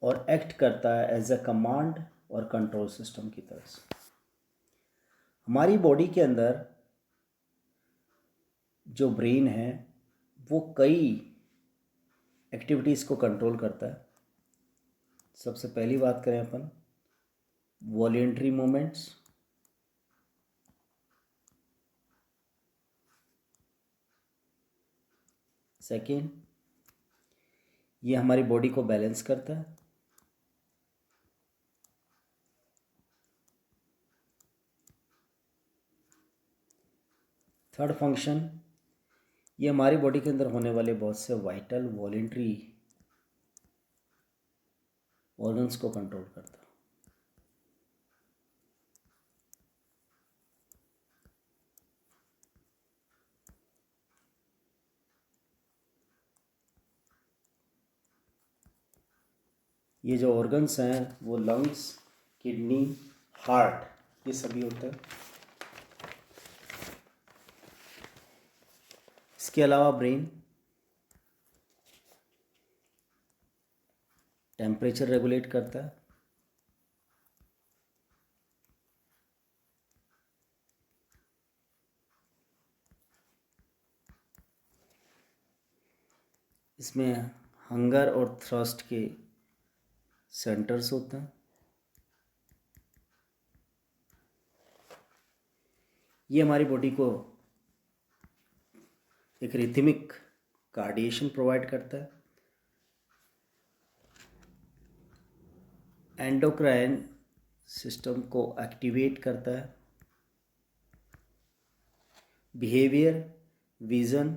और एक्ट करता है एज अ कमांड और कंट्रोल सिस्टम की तरह से। हमारी बॉडी के अंदर जो ब्रेन है वो कई एक्टिविटीज़ को कंट्रोल करता है। सबसे पहली बात करें अपन वॉलेंट्री मूवमेंट्स, सेकेंड ये हमारी बॉडी को बैलेंस करता है, थर्ड फंक्शन ये हमारी बॉडी के अंदर होने वाले बहुत से वाइटल वॉलेंट्री ऑर्गन्स को कंट्रोल करता है। ये जो ऑर्गन्स हैं वो लंग्स, किडनी, हार्ट, ये सभी होते हैं। इसके अलावा ब्रेन टेम्परेचर रेगुलेट करता है, इसमें हंगर और थ्रस्ट के सेंटर्स होते हैं। ये हमारी बॉडी को एक रिथमिक कार्डिएशन प्रोवाइड करता है। एंडोक्राइन सिस्टम को एक्टिवेट करता है। Behaviour, vision,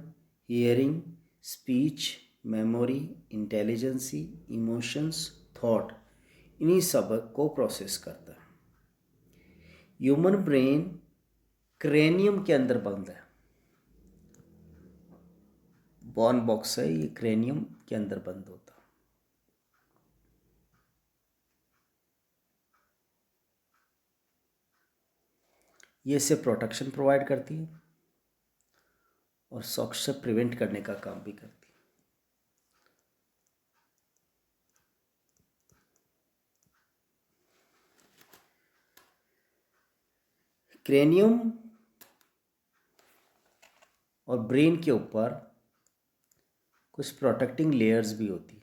hearing, speech, memory, intelligence, emotions, thought, इन्हीं सब को प्रोसेस करता है। ह्यूमन ब्रेन क्रेनियम के अंदर बंद है, बॉर्न बॉक्स है, ये क्रेनियम के अंदर बंद होता है। ये इसे प्रोटेक्शन प्रोवाइड करती है और शॉक से प्रिवेंट करने का काम भी करती है। क्रेनियम और ब्रेन के ऊपर कुछ प्रोटेक्टिंग लेयर्स भी होती है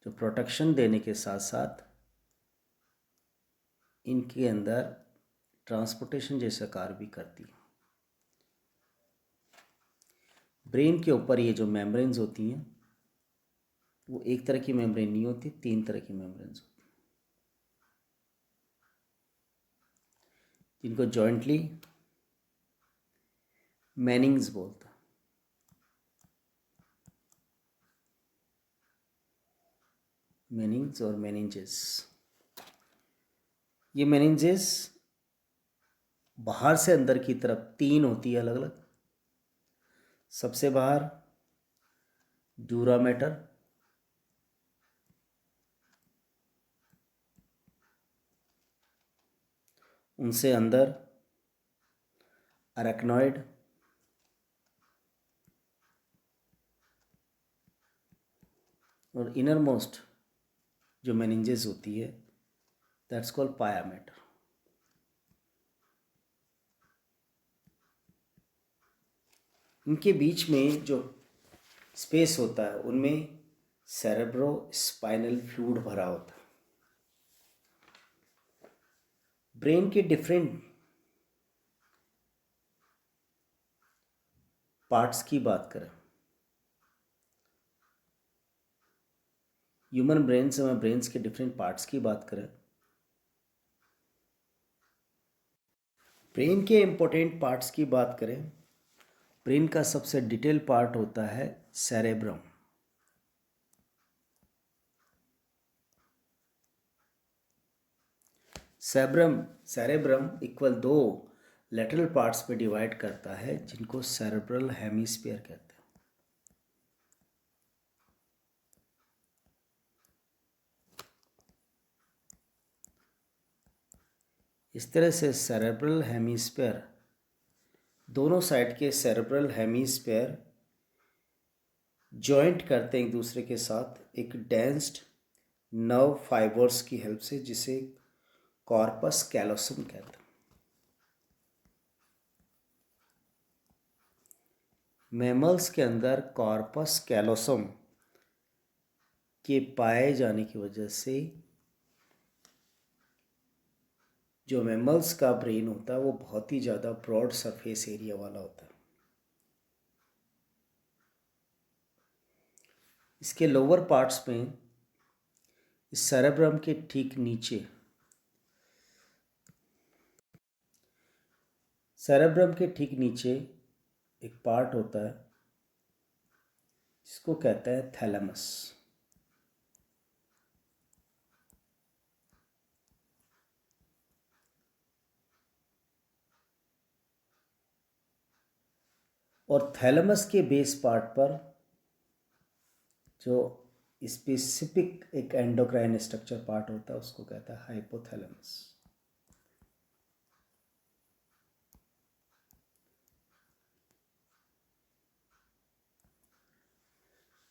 जो प्रोटेक्शन देने के साथ साथ इनके अंदर ट्रांसपोर्टेशन जैसा कार्य भी करती है। ब्रेन के ऊपर ये जो मेम्ब्रेन्स होती हैं वो एक तरह की मेम्ब्रेन नहीं होती, 3 तरह की मेम्ब्रेन्स होती हैं जिनको जॉइंटली मैनिंग्स बोलता है। मैनिंग्स और मेनिंजेस, ये मेनिंजेस बाहर से अंदर की तरफ 3 होती है अलग अलग। सबसे बाहर ड्यूरा मैटर, उनसे अंदर अरेक्नॉइड, और इनर मोस्ट जो मेनिंजेस होती है दैट्स कॉल्ड पाया मैटर। इनके बीच में जो स्पेस होता है उनमें सेरेब्रो स्पाइनल फ्लूइड भरा होता है। ब्रेन के डिफरेंट पार्ट्स की बात करें, ह्यूमन ब्रेन से मैं ब्रेन्स के डिफरेंट पार्ट्स की बात करें, ब्रेन के इंपॉर्टेंट पार्ट्स की बात करें, ब्रेन का सबसे डिटेल पार्ट होता है cerebrum. Cerebrum equal 2 lateral parts में डिवाइड करता है जिनको सेरेब्रल हेमिस्फीयर कहते हैं। इस तरह से सेरेब्रल हेमिस्फीयर, दोनों साइड के सेरेब्रल हेमिस्फीयर जॉइंट करते हैं एक दूसरे के साथ एक डेंस्ड नर्व फाइबर्स की हेल्प से, जिसे कॉर्पस कैलोसम कहते हैं। मैमल्स के अंदर कॉर्पस कैलोसम के पाए जाने की वजह से जो मैमल्स का ब्रेन होता है वो बहुत ही ज़्यादा ब्रॉड सरफेस एरिया वाला होता है। इसके लोअर पार्ट्स में, इस सेरेब्रम के ठीक नीचे, सेरेब्रम के ठीक नीचे एक पार्ट होता है जिसको कहते हैं थैलेमस। और थैलेमस के बेस पार्ट पर जो स्पेसिफिक एक एंडोक्राइन स्ट्रक्चर पार्ट होता है उसको कहता है hypothalamus.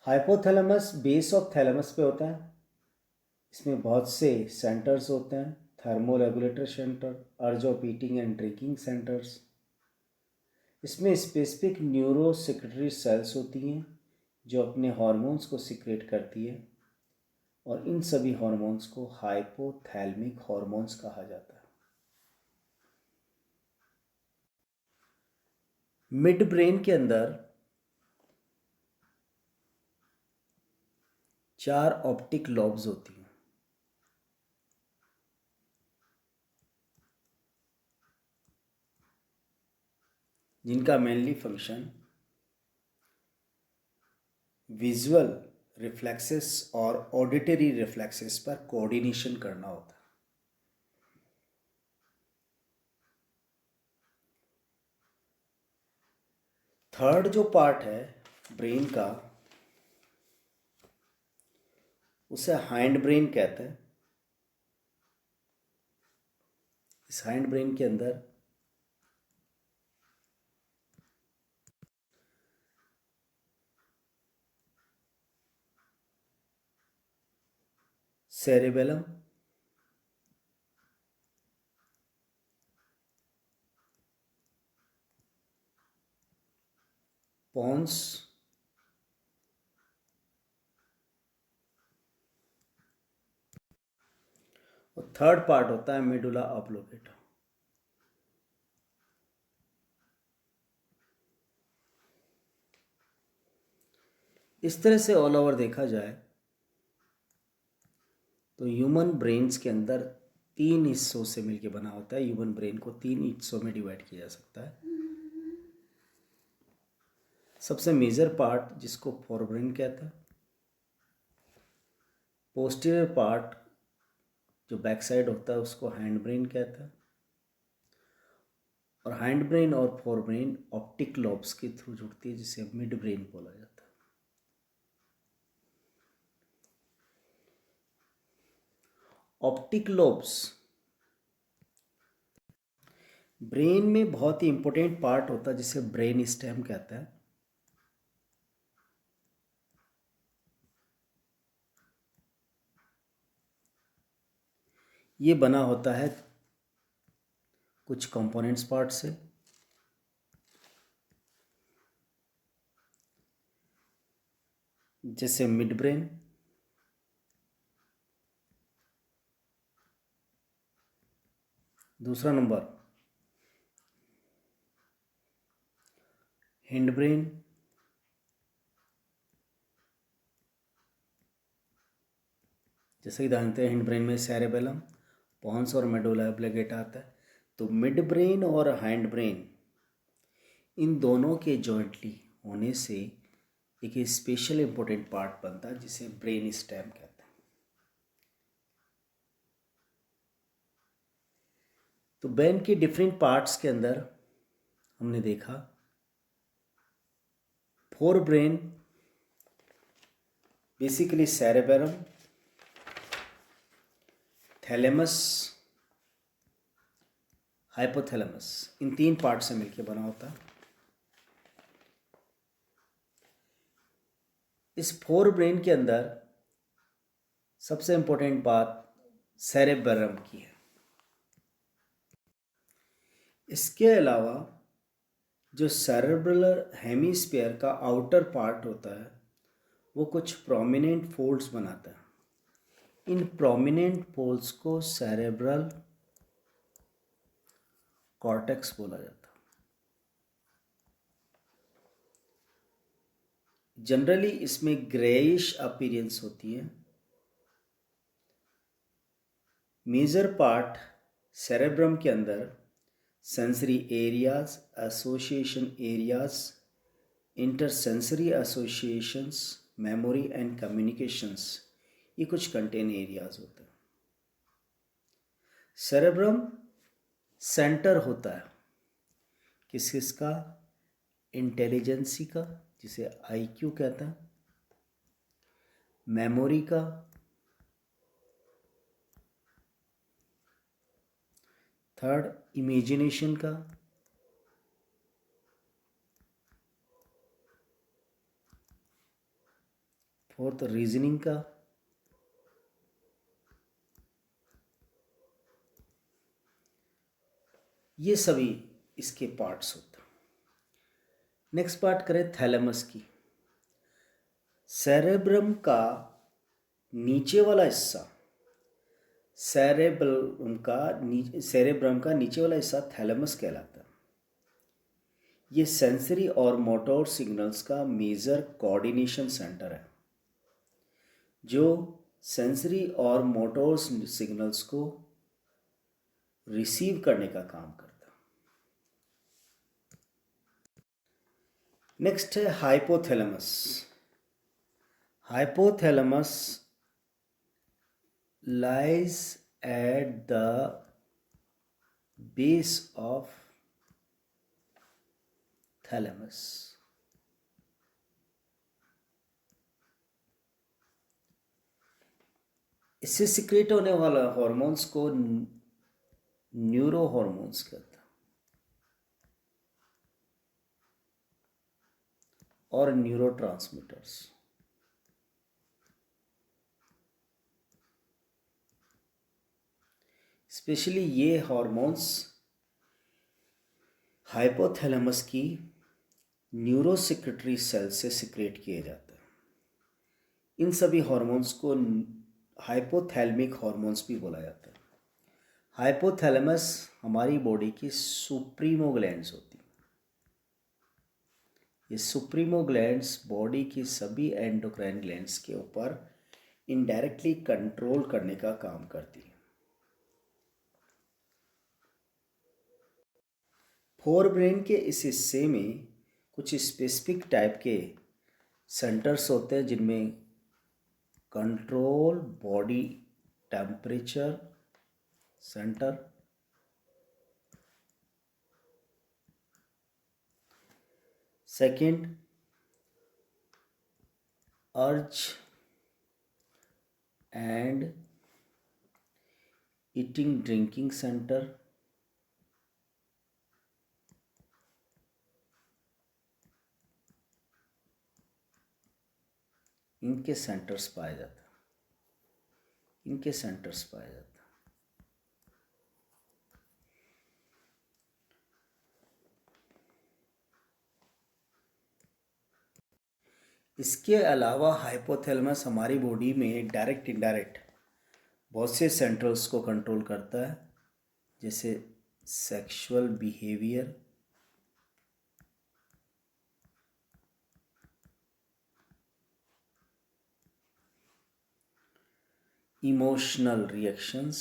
Hypothalamus base of thalamus पे होता है। इसमें बहुत से सेंटर्स होते हैं, थर्मोरेगुलेटर सेंटर, अर्ज of eating and drinking centres. इसमें स्पेसिफिक न्यूरो सेक्रेटरी सेल्स होती हैं जो अपने हार्मोन्स को सिक्रेट करती है, और इन सभी हार्मोन्स को हाइपोथैलेमिक हार्मोन्स कहा जाता है। मिड ब्रेन के अंदर 4 ऑप्टिक लॉब्स होती हैं, जिनका मेनली फंक्शन विजुअल रिफ्लेक्सेस और ऑडिटरी रिफ्लेक्सेस पर कोऑर्डिनेशन करना होता है। थर्ड जो पार्ट है ब्रेन का, उसे हाइंड ब्रेन कहते हैं। इस हाइंड ब्रेन के अंदर सेरेबेलम, पॉन्स, और थर्ड पार्ट होता है मेडुला ऑब्लोंगेटा। इस तरह से ऑल ओवर देखा जाए तो ह्यूमन ब्रेन्स के अंदर 3 हिस्सों से मिलकर बना होता है। ह्यूमन ब्रेन को 3 हिस्सों में डिवाइड किया जा सकता है। सबसे मेजर पार्ट जिसको फोरब्रेन कहता है, पोस्टीरियर पार्ट जो बैक साइड होता है उसको हैंड ब्रेन कहता है, और हैंड ब्रेन और फोरब्रेन ऑप्टिक लॉब्स के थ्रू जुड़ती है जिसे मिड ब्रेन बोला जाता है। ऑप्टिक लोब्स ब्रेन में बहुत ही इंपॉर्टेंट पार्ट होता है जिसे ब्रेन स्टेम कहता है। ये बना होता है कुछ कंपोनेंट्स पार्ट से, जैसे मिड ब्रेन, दूसरा नंबर हिंड ब्रेन, जैसे कि जानते हैं हिंड ब्रेन में सेरेबेलम, पॉन्स और मेडुला ऑब्लोंगेटा आता है। तो मिड ब्रेन और हैंड ब्रेन इन दोनों के जॉइंटली होने से एक स्पेशल इंपॉर्टेंट पार्ट बनता है जिसे ब्रेन स्टेम कहते हैं। तो ब्रेन के डिफरेंट पार्ट्स के अंदर हमने देखा forebrain basically cerebellum, thalamus, hypothalamus, इन 3 पार्ट से मिलकर बना होता है। इस फोर ब्रेन के अंदर सबसे इम्पोर्टेंट बात सेरेब्रम की है। इसके अलावा जो सेरेब्रल हेमिस्फीयर का आउटर पार्ट होता है वो कुछ प्रोमिनेंट फोल्ड्स बनाता है। इन प्रोमिनेंट फोल्ड्स को सेरेब्रल कॉर्टेक्स बोला जाता है। जनरली इसमें ग्रेइश अपीयरेंस होती है। मेजर पार्ट सेरेब्रम के अंदर sensory areas, association areas, intersensory associations, memory and communications, ये कुछ कंटेन एरियाज होते हैं। सेरेब्रम सेंटर होता है किस किस का? इंटेलिजेंसी का, जिसे आईक्यू कहते हैं, मेमोरी का, थर्ड इमेजिनेशन का, फोर्थ रीजनिंग का, ये सभी इसके पार्ट्स होते हैं। नेक्स्ट पार्ट करें थैलेमस की। सेरेब्रम का नीचे वाला हिस्सा, सेरेब्रम का नीचे वाला हिस्सा थैलेमस कहलाता है। ये सेंसरी और मोटोर सिग्नल्स का मेजर कोऑर्डिनेशन सेंटर है, जो सेंसरी और मोटोर सिग्नल्स को रिसीव करने का काम करता है। नेक्स्ट है hypothalamus. Hypothalamus lies at the base of thalamus. इससे सिक्रेट होने वाला हार्मोन्स को न्यूरो हार्मोन्स कहते हैं और न्यूरोट्रांसमीटर्स। स्पेशली ये हार्मोन्स हाइपोथैलेमस की न्यूरोसेक्रेटरी सेल से सिक्रेट किए जाते हैं। इन सभी हार्मोन्स को हाइपोथैलेमिक हार्मोन्स भी बोला जाता है। हाइपोथैलेमस हमारी बॉडी की सुप्रीमो ग्लैंड्स होती हैं। ये सुप्रीमो ग्लैंड्स बॉडी की सभी एंडोक्राइन ग्लैंड्स के ऊपर इनडायरेक्टली कंट्रोल करने का काम करती है। फोरब्रेन के इस हिस्से में कुछ स्पेसिफिक टाइप के सेंटर्स होते हैं, जिनमें control body temperature centre, second अर्ज एंड ईटिंग ड्रिंकिंग सेंटर, इनके सेंटर्स पाए जाते हैं। इसके अलावा हाइपोथैलेमस हमारी बॉडी में डायरेक्ट इनडायरेक्ट बहुत से सेंट्रल्स को कंट्रोल करता है, जैसे sexual behaviour, emotional reactions,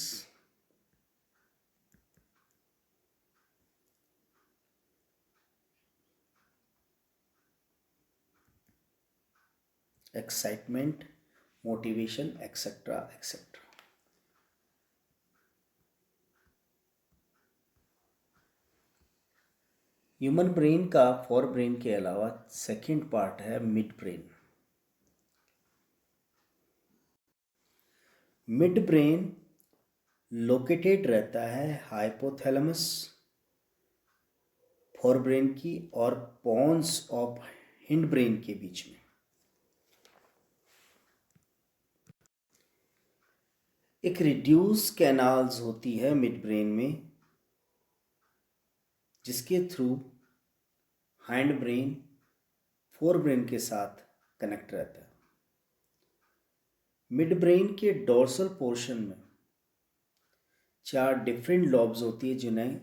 excitement, motivation, etcetera etcetera. Human brain का फोर ब्रेन के अलावा सेकंड पार्ट है mid brain. Mid brain located रहता है हाइपोथैलेमस, फोर ब्रेन की और पॉन्स ऑफ हिंड ब्रेन के बीच में। एक रिड्यूस कैनाल्स होती है मिड ब्रेन में, जिसके through hind brain fore brain के साथ कनेक्ट रहता है। मिड ब्रेन के डोर्सल पोर्शन में चार डिफरेंट लॉब्स होती है, जिन्हें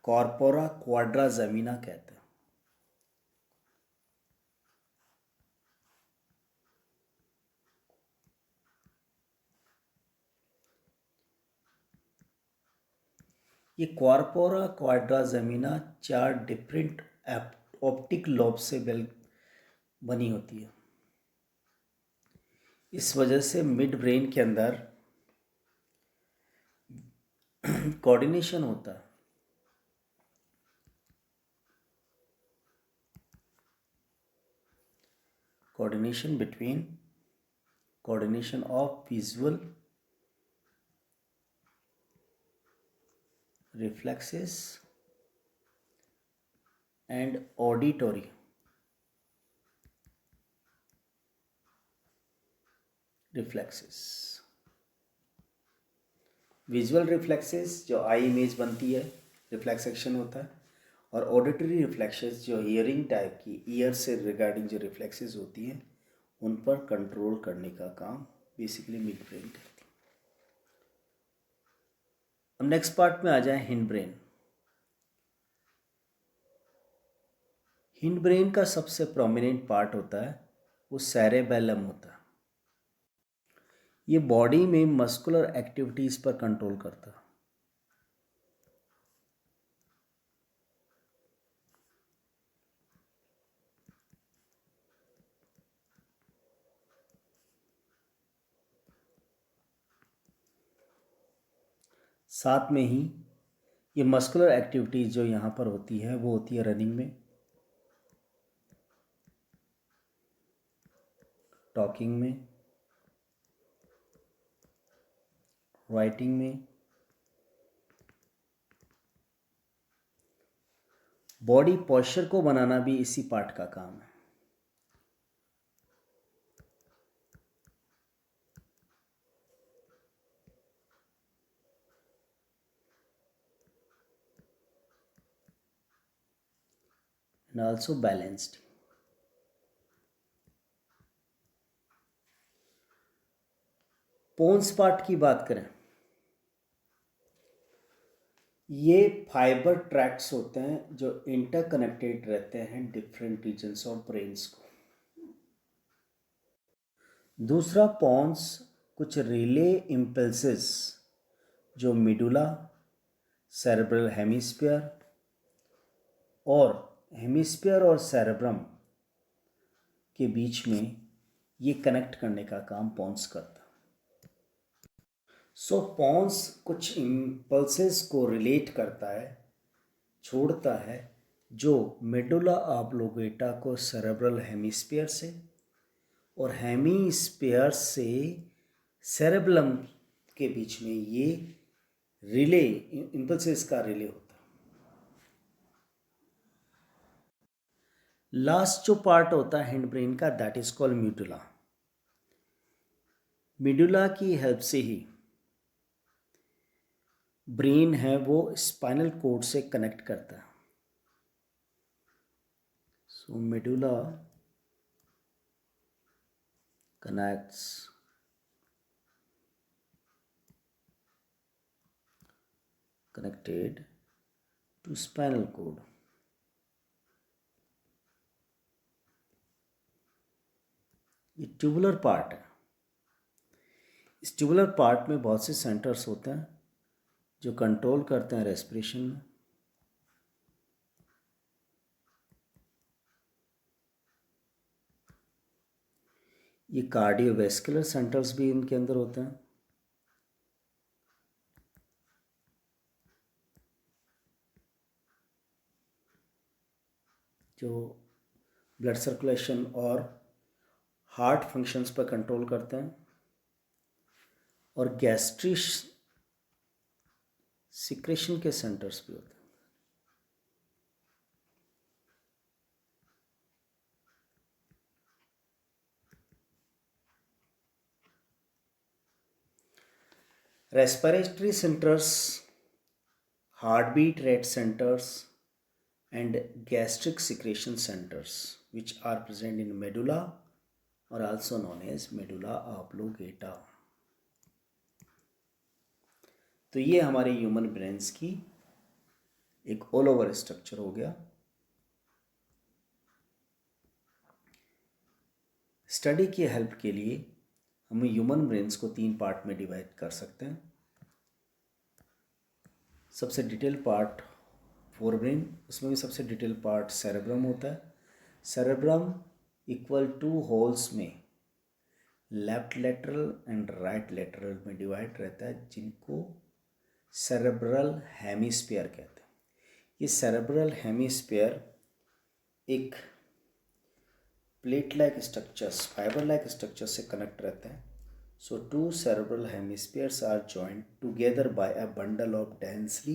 कॉर्पोरा क्वाड्राजेमिना कहते हैं। ये कॉर्पोरा क्वाड्राजेमिना चार डिफरेंट ऑप्टिक लॉब से बनी होती है। इस वजह से मिड ब्रेन के अंदर कोऑर्डिनेशन होता है। Coordination of visual reflexes and auditory reflexes। Visual reflexes जो आई इमेज बनती है, रिफ्लेक्स एक्शन होता है, और ऑडिटरी रिफ्लेक्सेस जो हियरिंग टाइप की ईयर से रिगार्डिंग जो रिफ्लेक्सेस होती हैं, उन पर कंट्रोल करने का काम बेसिकली मिड ब्रेन करती है। अब नेक्स्ट पार्ट में आ जाए हिंड ब्रेन। हिंड ब्रेन का सबसे प्रोमिनेंट पार्ट होता है वो सेरेबेलम होता है। ये बॉडी में मस्कुलर एक्टिविटीज पर कंट्रोल करता है। साथ में ही ये मस्कुलर एक्टिविटीज जो यहाँ पर होती है वो होती है रनिंग में, टॉकिंग में, राइटिंग में, बॉडी पोस्चर को बनाना भी इसी पार्ट का काम है। And also balanced. Pons part की बात करें, ये फाइबर ट्रैक्ट्स होते हैं जो इंटरकनेक्टेड रहते हैं डिफरेंट रीजन्स ऑफ ब्रेन्स को। दूसरा, पॉन्स कुछ रिले इम्पल्सेस जो मिडुला, सेरेब्रल हेमिस्फीयर और सेरेब्रम के बीच में ये कनेक्ट करने का काम पॉन्स करता है। सो पॉन्स कुछ इम्पल्सेस को रिलेट करता है, छोड़ता है, जो मेडुला ऑब्लोंगेटा को सेरेब्रल हेमिस्फीयर से और हेमिस्फीयर से सेरेब्रम के बीच में ये रिले इम्पल्सेस का रिले होता है। लास्ट जो पार्ट होता है हिंड ब्रेन का, दैट इज कॉल्ड म्यूडुला। मिडुला की हेल्प से ही ब्रेन है वो स्पाइनल कोड से कनेक्ट करता है। So medulla connects connected to spinal cord। ये ट्यूबुलर पार्ट है। इस ट्यूबुलर पार्ट में बहुत से सेंटर्स होते हैं जो कंट्रोल करते हैं रेस्पिरेशन में, ये कार्डियोवैस्कुलर सेंटर्स भी इनके अंदर होते हैं, जो ब्लड सर्कुलेशन और हार्ट फंक्शंस पर कंट्रोल करते हैं, और गैस्ट्रिक सिक्रेशन के सेंटर्स भी होते हैं। Respiratory centres, heartbeat rate centers, and gastric secretion centers which are present in medulla or also known as medulla oblongata. तो ये हमारे ह्यूमन ब्रेन्स की एक ऑल ओवर स्ट्रक्चर हो गया. स्टडी की हेल्प के लिए हम ह्यूमन ब्रेन्स को 3 पार्ट में डिवाइड कर सकते हैं. सबसे डिटेल पार्ट फोरब्रेन, उसमें भी सबसे डिटेल पार्ट सेरेब्रम होता है. सेरेब्रम इक्वल टू होल्स में left lateral and right lateral में डिवाइड रहता है, जिनको सेरेब्रल हेमिस्फीयर कहते हैं. ये सेरेब्रल हेमिस्फीयर एक plate like structures, fibre like structure से कनेक्ट रहते हैं. So two cerebral hemispheres are joined together by a bundle of densely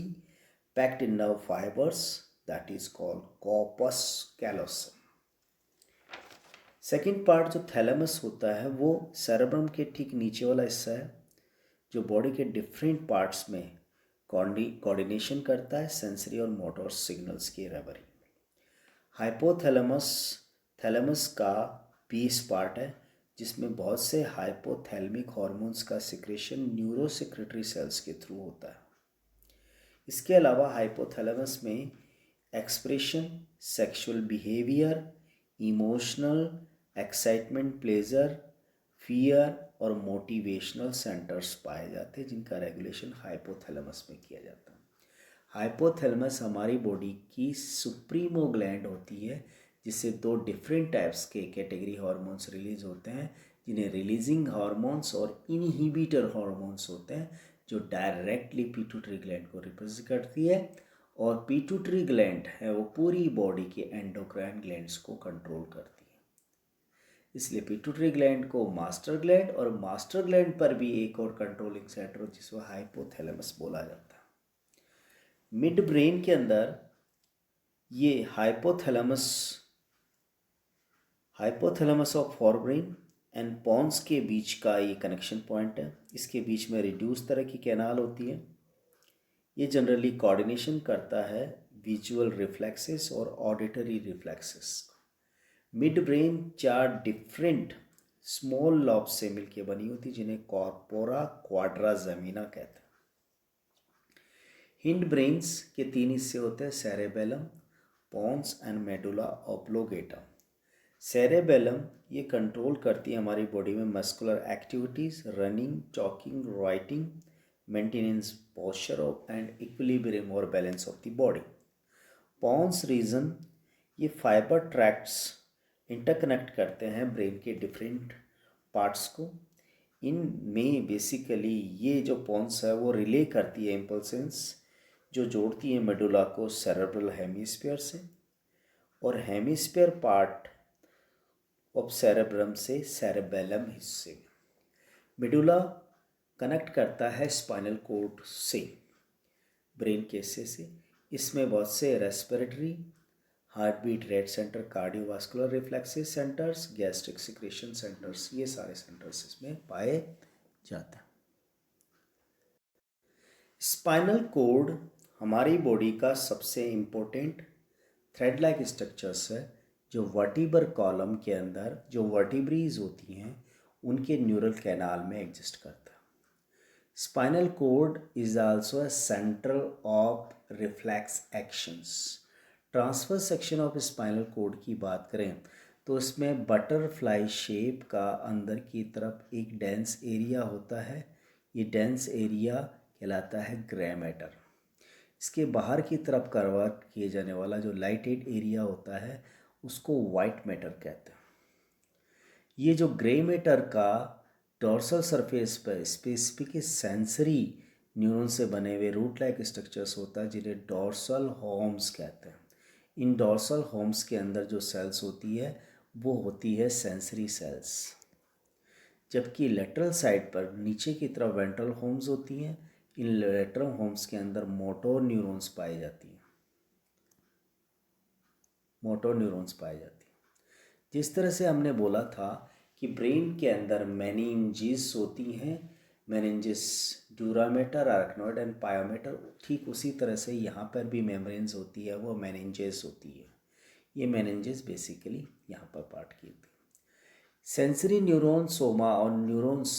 packed nerve fibers that is called corpus callosum. Second part जो thalamus होता है वो cerebrum के ठीक नीचे वाला हिस्सा है, जो बॉडी के डिफरेंट पार्ट्स में कोऑर्डिनेशन करता है सेंसरी और मोटर सिग्नल्स की रेवरी. हाइपोथैलेमस थैलेमस का बेस पार्ट है, जिसमें बहुत से हाइपोथैलेमिक हार्मोन्स का सिक्रेशन न्यूरोसेक्रेटरी सेल्स के थ्रू होता है. इसके अलावा हाइपोथैलेमस में expression, sexual behaviour, emotional, excitement, pleasure, fear और मोटिवेशनल सेंटर्स पाए जाते हैं, जिनका रेगुलेशन हाइपोथैलेमस में किया जाता है. हाइपोथैलेमस हमारी बॉडी की सुप्रीमो ग्लैंड होती है, जिससे 2 डिफरेंट टाइप्स के कैटेगरी हार्मोन्स रिलीज होते हैं, जिन्हें रिलीजिंग हार्मोन्स और इनहिबिटर हार्मोन्स होते हैं, जो डायरेक्टली पिट्यूटरी ग्लैंड को रिप्रेजेंट करती है. और पिट्यूटरी ग्लैंड है वो पूरी बॉडी के एंडोक्राइन ग्लैंड्स को कंट्रोल करती है. इसलिए पिट्यूटरी ग्लैंड को मास्टर ग्लैंड, और मास्टर ग्लैंड पर भी एक और कंट्रोलिंग सेंटर जिसको हाइपोथैलेमस बोला जाता है. मिड ब्रेन के अंदर ये hypothalamus of forebrain and pons के बीच का ये कनेक्शन पॉइंट है. इसके बीच में रिड्यूस तरह की कैनाल होती है. ये जनरली कोऑर्डिनेशन करता है विजुअल रिफ्लेक्सेस और auditory reflexes. Mid brain 4 different small lobe से मिलकर बनी होती, जिन्हें कॉर्पोरा क्वाड्राजेमिना कहते हैं. हिंड ब्रेन्स के 3 हिस्से होते हैं, cerebellum, pons and medulla oblongata. Cerebellum ये कंट्रोल करती है हमारी बॉडी में muscular activities, running, talking, writing, maintenance posture and equilibrium और balance of the body. Pons region ये फाइबर ट्रैक्ट्स इंटरकनेक्ट करते हैं ब्रेन के डिफरेंट पार्ट्स को. इनमें बेसिकली ये जो पॉन्स है वो रिले करती है इम्पल्सेंस, जो जोड़ती है मेडुला को सेरेब्रल हेमिस्फीयर से, और हेमिस्फीयर पार्ट ऑफ सेरेब्रम से सेरेबेलम हिस्से. मेडुला कनेक्ट करता है स्पाइनल कोड से ब्रेन के हिस्से से. इसमें बहुत से respiratory, heartbeat rate centre, cardiovascular reflexes centres, gastric secretion centres, ये सारे सेंटर्स इसमें पाए जाते हैं. स्पाइनल कोड हमारी बॉडी का सबसे इम्पोर्टेंट थ्रेड लाइक स्ट्रक्चर्स है, जो वर्टिबर कॉलम के अंदर जो वर्टिब्रीज होती हैं उनके न्यूरल कैनाल में एग्जिस्ट करता है. Spinal cord is also a central of reflex actions. Transfer section of spinal cord की बात करें तो इसमें बटरफ्लाई शेप का अंदर की तरफ एक डेंस एरिया होता है. ये डेंस एरिया कहलाता है ग्रे मैटर. इसके बाहर की तरफ कवर किए जाने वाला जो लाइटेड एरिया होता है उसको वाइट मैटर कहते हैं. ये जो ग्रे मैटर का डोर्सल सरफेस पर स्पेसिफिक सेंसरी न्यूरॉन से बने हुए रूट लाइक स्ट्रक्चर्स होता है, जिन्हें डोर्सल होम्स कहते हैं. इन डोर्सल होम्स के अंदर जो सेल्स होती है वो होती है सेंसरी सेल्स, जबकि लेटरल साइड पर नीचे की तरफ वेंट्रल होम्स होती हैं. इन लेटरल होम्स के अंदर मोटोर न्यूरॉन्स पाई जाती हैं. जिस तरह से हमने बोला था कि ब्रेन के अंदर मेनिंजेस होती हैं, मेनिंजेस ड्यूरामेटर, अरेक्नोइड एंड पायोमेटर। ठीक उसी तरह से यहाँ पर भी मेम्ब्रेन्स होती है, वो मेनिंजेस होती है। ये मेनिंजेस बेसिकली यहाँ पर पार्ट की होती है। सेंसरी न्यूरॉन सोमा और न्यूरॉन्स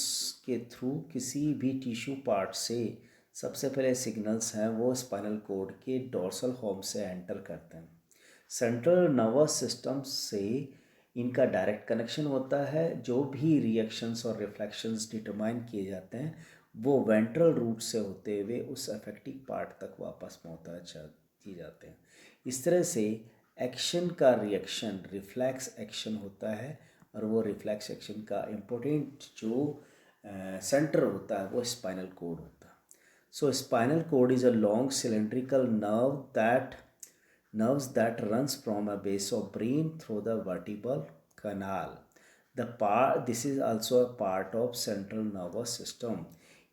के थ्रू किसी भी टिश्यू पार्ट से सबसे पहले सिग्नल्स हैं वो स्पाइनल कोड के डोर्सल हॉर्न से एंटर करते हैं। सेंट्रल नर्वस सिस्टम से इनका डायरेक्ट कनेक्शन होता है। जो भी रिएक्शंस और रिफ्लेक्शंस डिटरमाइन किए जाते हैं वो वेंट्रल रूट से होते हुए उस अफेक्टिव पार्ट तक वापस पहुँचा किए जाते हैं। इस तरह से एक्शन का रिएक्शन रिफ्लेक्स एक्शन होता है, और वो रिफ्लेक्स एक्शन का इम्पोर्टेंट जो सेंटर होता है वो स्पाइनल कोड होता है। So spinal cord is a long cylindrical nerves that runs from a base of brain through the vertebral canal. This is also a part of central nervous system.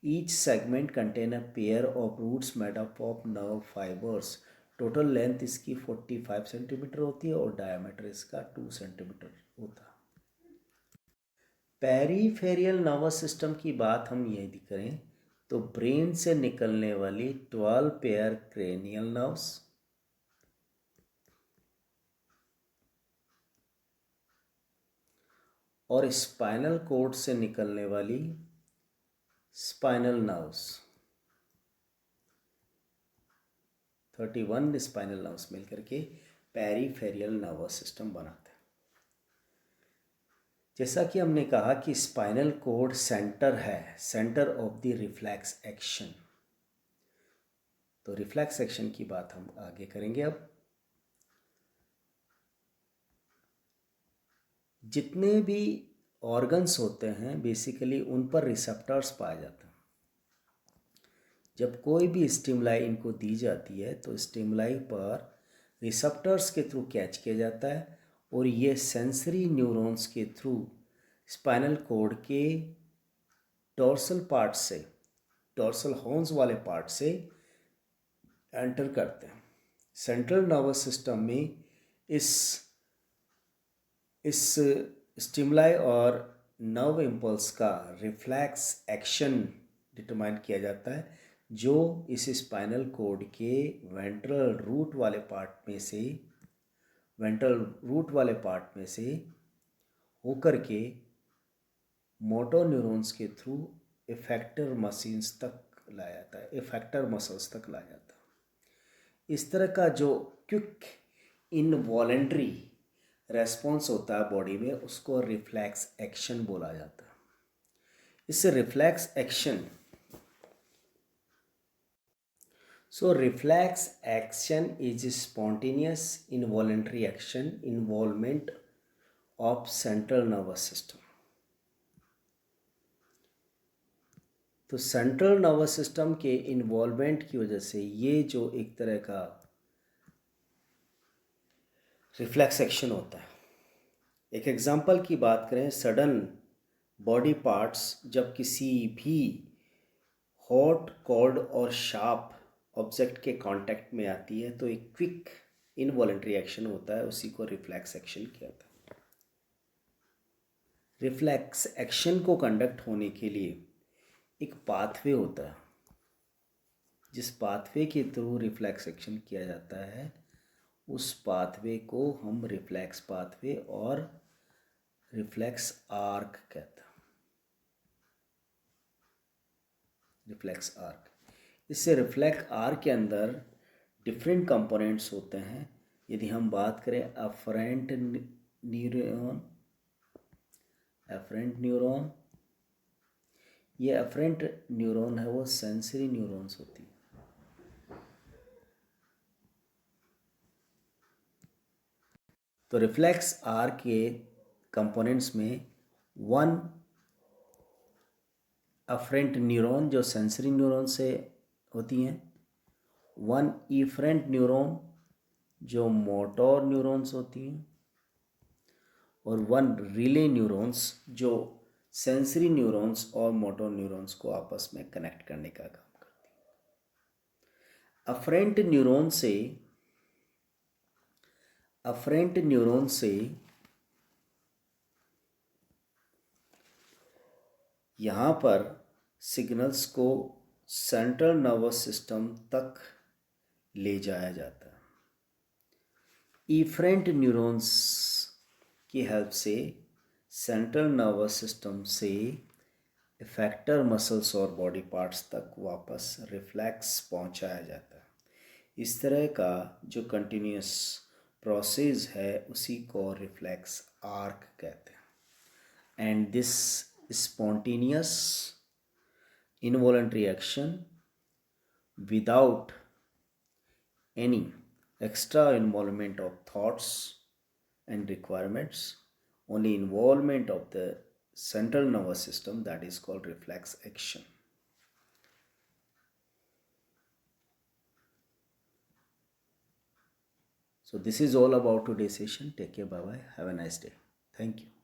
Each segment contain a pair of roots made up of nerve fibers. Total length इसकी 45 centimetre होती है और diameter इसका 2 centimetre होता है। Peripheral nervous system की बात हम यदि करें तो ब्रेन से निकलने वाली 12 पेयर क्रेनियल नर्व्स और स्पाइनल कोड से निकलने वाली स्पाइनल नर्व्स 31 स्पाइनल नर्व्स मिलकर के पेरीफेरियल नर्वस सिस्टम बनाते हैं। जैसा कि हमने कहा कि स्पाइनल कोड सेंटर है, centre of the reflex action. तो रिफ्लेक्स एक्शन की बात हम आगे करेंगे। अब जितने भी ऑर्गन्स होते हैं बेसिकली उन पर रिसेप्टर्स पाए जाते हैं। जब कोई भी स्टिमुलाई इनको दी जाती है तो स्टिमुलाई पर रिसेप्टर्स के थ्रू कैच किया जाता है और ये सेंसरी न्यूरॉन्स के थ्रू स्पाइनल कोड के डोर्सल पार्ट से, डोर्सल हॉर्न्स वाले पार्ट से एंटर करते हैं। सेंट्रल नर्वस सिस्टम में इस स्टिमुलाई और नर्व इम्पल्स का रिफ्लेक्स एक्शन डिटरमाइन किया जाता है, जो इस स्पाइनल कोड के वेंट्रल रूट वाले पार्ट में से होकर के मोटर न्यूरॉन्स के थ्रू इफेक्टर मसल्स तक लाया जाता है। इस तरह का जो क्विक इनवॉलेंट्री रेस्पॉन्स होता है बॉडी में उसको रिफ्लेक्स एक्शन बोला जाता है। इस reflex action reflex action is spontaneous involuntary action involvement of central nervous system. तो सेंट्रल नर्वस सिस्टम के इन्वॉल्वमेंट की वजह से ये जो एक तरह का रिफ्लेक्स एक्शन होता है। एक एग्जांपल की बात करें, सडन बॉडी पार्ट्स जब किसी भी हॉट, कोल्ड और शार्प ऑब्जेक्ट के कांटेक्ट में आती है तो एक क्विक इनवॉलेंट्री एक्शन होता है, उसी को रिफ्लेक्स एक्शन कहते हैं। रिफ्लेक्स एक्शन को कंडक्ट होने के लिए एक पाथवे होता है, जिस पाथवे के थ्रू रिफ्लेक्स एक्शन किया जाता है उस पाथवे को हम रिफ्लेक्स पाथवे और रिफ्लेक्स आर्क कहते हैं। रिफ्लेक्स आर्क, इससे रिफ्लेक्स आर्क के अंदर डिफरेंट कंपोनेंट्स होते हैं। यदि हम बात करें अफरेंट न्यूरॉन, ये अफरेंट न्यूरॉन है वो सेंसरी न्यूरॉन्स होती है। तो रिफ्लेक्स आर्क के कंपोनेंट्स में वन अफरेंट न्यूरॉन जो सेंसरी न्यूरॉन से होती हैं, वन इफरेंट न्यूरॉन जो मोटर न्यूरॉन्स होती हैं, और वन रिले न्यूरॉन्स जो सेंसरी न्यूरॉन्स और मोटर न्यूरॉन्स को आपस में कनेक्ट करने का काम करती हैं। अफरेंट न्यूरॉन से यहाँ पर सिग्नल्स को सेंट्रल नर्वस सिस्टम तक ले जाया जाता है। इफरेंट न्यूरॉन्स की हेल्प से सेंट्रल नर्वस सिस्टम से इफेक्टर मसल्स और बॉडी पार्ट्स तक वापस रिफ्लेक्स पहुंचाया जाता है। इस तरह का जो कंटिन्यूस प्रोसेस है उसी को रिफ्लेक्स आर्क कहते हैं। And this spontaneous involuntary action without any extra involvement of thoughts and requirements, only involvement of the central nervous system, that is called reflex action. So this is all about today's session. Take care. Bye bye. Have a nice day. Thank you.